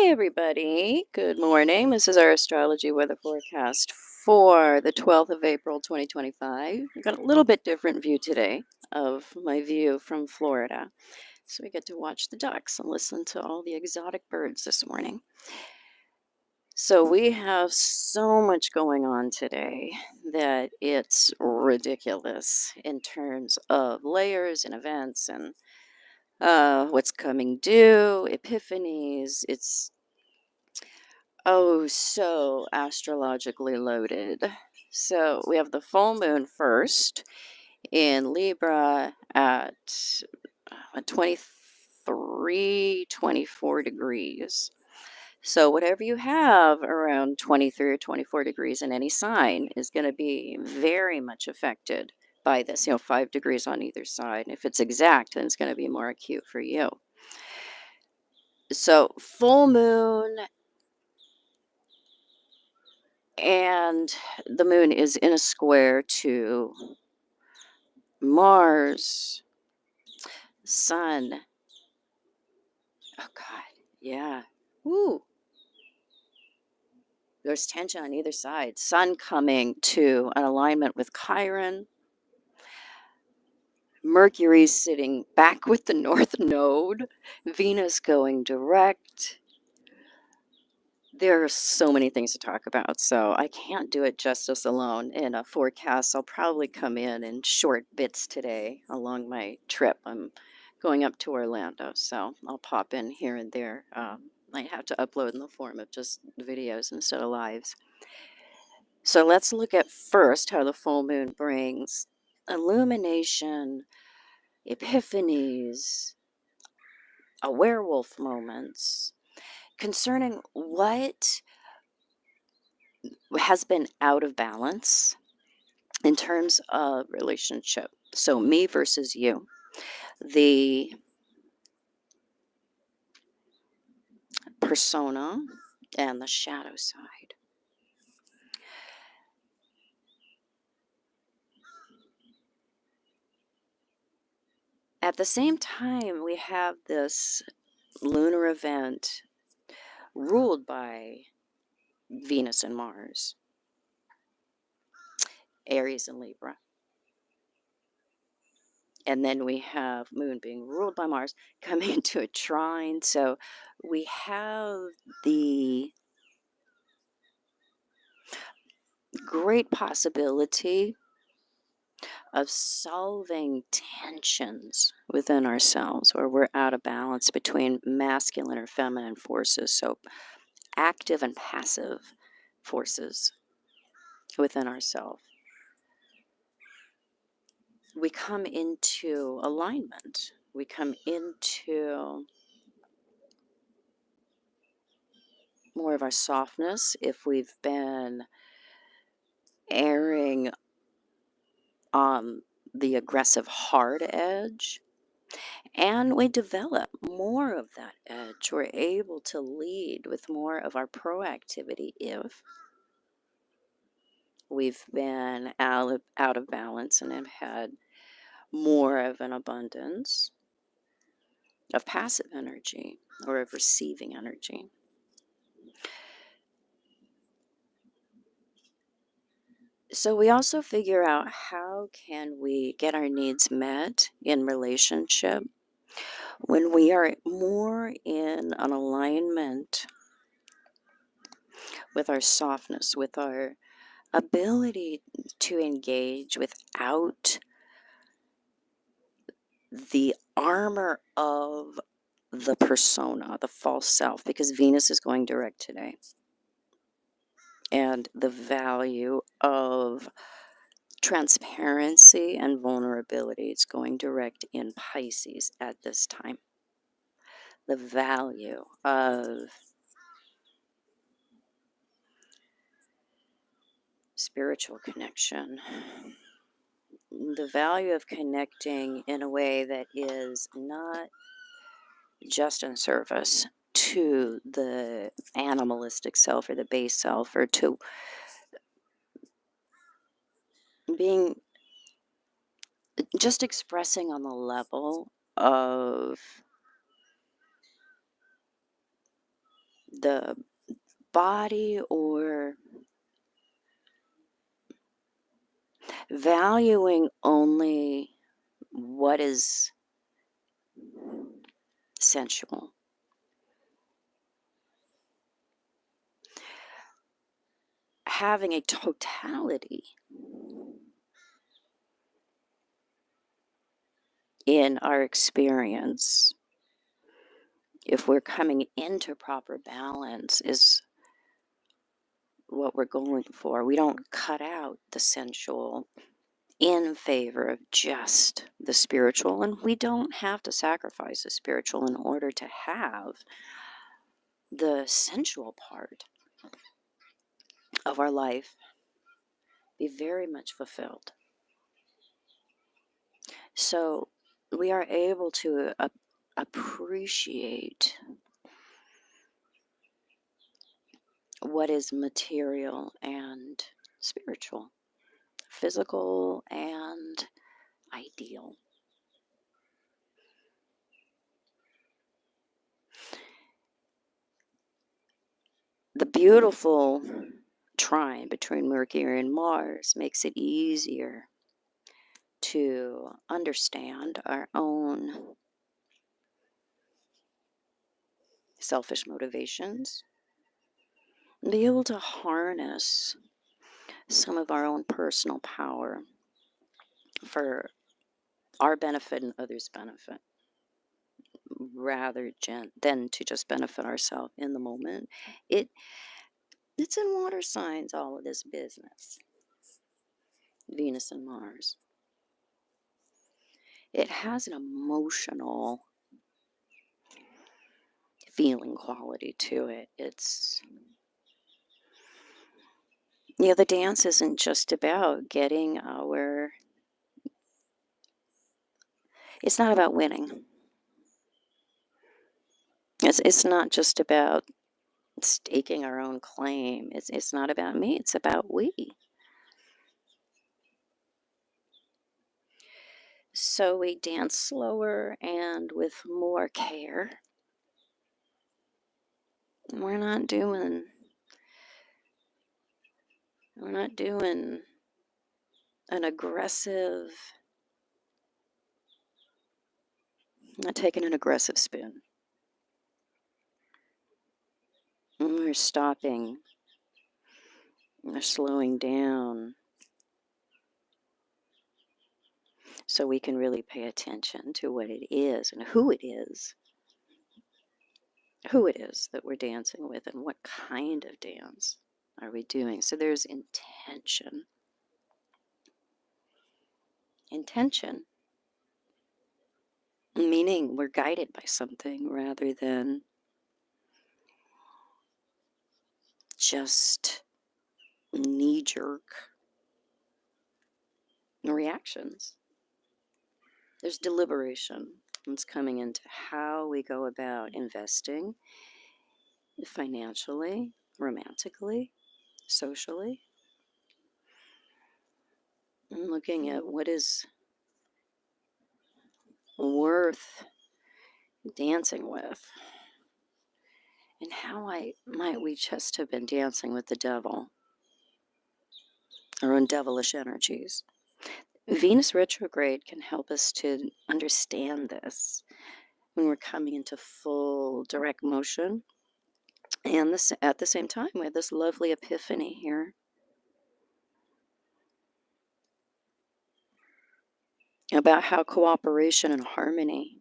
Hi, everybody. Good morning. This is our astrology weather forecast for the 12th of April, 2025. We've got a little bit different view today of my view from Florida. So we get to watch the ducks and listen to all the exotic birds this morning. So we have so much going on today that it's ridiculous in terms of layers and events and what's coming due, epiphanies. It's so astrologically loaded. So we have the full moon first in Libra at 23, 24 degrees. So whatever you have around 23 or 24 degrees in any sign is going to be very much affected by this, 5 degrees on either side. And if it's exact, then it's going to be more acute for you. So full moon, and the moon is in a square to Mars, Sun. Oh, God. Yeah. Woo. There's tension on either side. Sun coming to an alignment with Chiron. Mercury sitting back with the North Node. Venus going direct. There are so many things to talk about, so I can't do it justice alone in a forecast. I'll probably come in short bits today along my trip. I'm going up to Orlando, so I'll pop in here and there. I have to upload in the form of just videos instead of lives. So let's look at first how the full moon brings illumination, epiphanies, a werewolf moments concerning what has been out of balance in terms of relationship. So me versus you, the persona and the shadow side. At the same time, we have this lunar event ruled by Venus and Mars, Aries and Libra. And then we have Moon being ruled by Mars coming into a trine. So we have the great possibility of solving tensions within ourselves where we're out of balance between masculine or feminine forces. So active and passive forces within ourselves. We come into alignment. We come into more of our softness if we've been erring on the aggressive hard edge. And we develop more of that edge. We're able to lead with more of our proactivity if we've been out of balance and have had more of an abundance of passive energy or of receiving energy. So we also figure out how can we get our needs met in relationship when we are more in an alignment with our softness, with our ability to engage without the armor of the persona, the false self, because Venus is going direct today. And the value of transparency and vulnerability is going direct in Pisces at this time. The value of spiritual connection, the value of connecting in a way that is not just in service to the animalistic self or the base self, or to being just expressing on the level of the body, or valuing only what is sensual. Having a totality in our experience, if we're coming into proper balance, is what we're going for. We don't cut out the sensual in favor of just the spiritual, and we don't have to sacrifice the spiritual in order to have the sensual part of our life be very much fulfilled. So we are able to appreciate what is material and spiritual, physical and ideal. The beautiful trine between Mercury and Mars makes it easier to understand our own selfish motivations and be able to harness some of our own personal power for our benefit and others' benefit, rather than to just benefit ourselves in the moment. It's in water signs, all of this business. Venus and Mars. It has an emotional feeling quality to it. The dance isn't just about getting it's not about winning. It's not just about staking our own claim. It's not about me, it's about we. So we dance slower and with more care. We're not doing an aggressive, not taking an aggressive spin. We're stopping, we're slowing down so we can really pay attention to what it is and who it is that we're dancing with and what kind of dance are we doing. So there's intention. Intention, meaning we're guided by something rather than just knee-jerk reactions. There's deliberation that's coming into how we go about investing financially, romantically, socially, and looking at what is worth dancing with, and how might we just have been dancing with the devil, our own devilish energies. Venus retrograde can help us to understand this when we're coming into full direct motion. And at the same time, we have this lovely epiphany here about how cooperation and harmony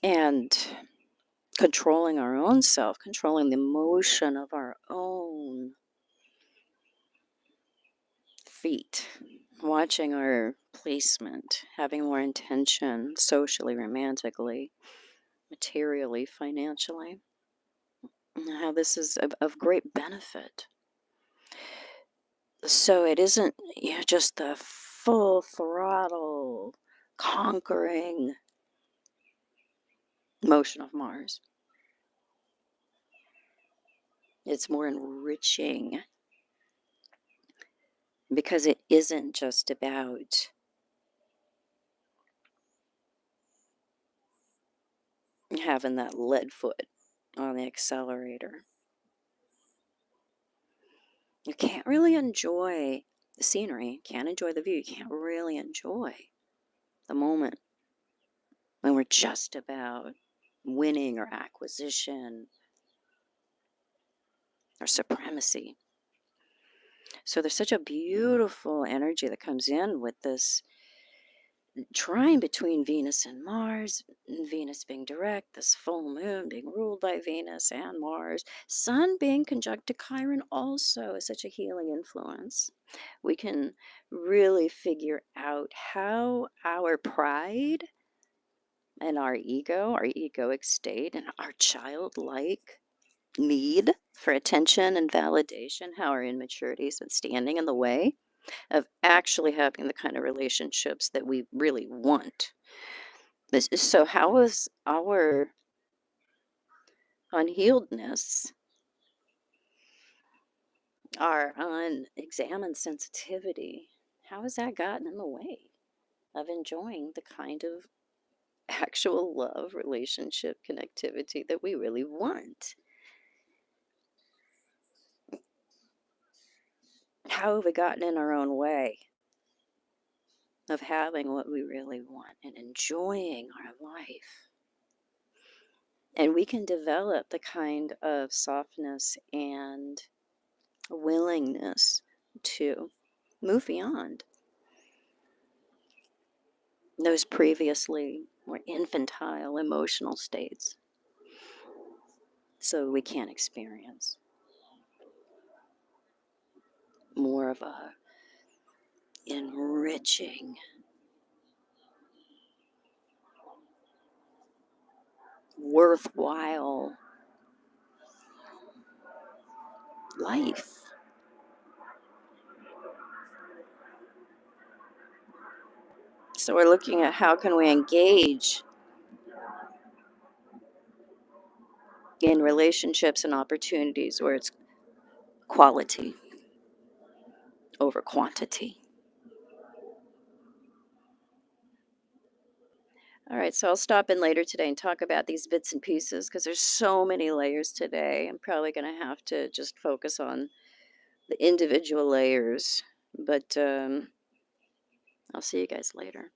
and controlling our own self, controlling the motion of our own feet, watching our placement, having more intention socially, romantically, materially, financially, how this is of great benefit. So it isn't just the full throttle conquering motion of Mars. It's more enriching because it isn't just about having that lead foot on the accelerator. You can't really enjoy the scenery, can't enjoy the view, you can't really enjoy the moment when we're just about winning or acquisition or supremacy. So there's such a beautiful energy that comes in with this trine between Venus and Mars, Venus being direct, this full moon being ruled by Venus and Mars, Sun being conjunct to Chiron also is such a healing influence. We can really figure out how our pride and our egoic state, and our childlike need for attention and validation, how our immaturity has been standing in the way of actually having the kind of relationships that we really want. So, how is our unhealedness, our unexamined sensitivity, how has that gotten in the way of enjoying the kind of actual love, relationship, connectivity that we really want? How have we gotten in our own way of having what we really want and enjoying our life? And we can develop the kind of softness and willingness to move beyond those previously more infantile emotional states so we can experience more of a enriching, worthwhile life. So we're looking at how can we engage in relationships and opportunities where it's quality over quantity. All right, so I'll stop in later today and talk about these bits and pieces because there's so many layers today. I'm probably going to have to just focus on the individual layers, but I'll see you guys later.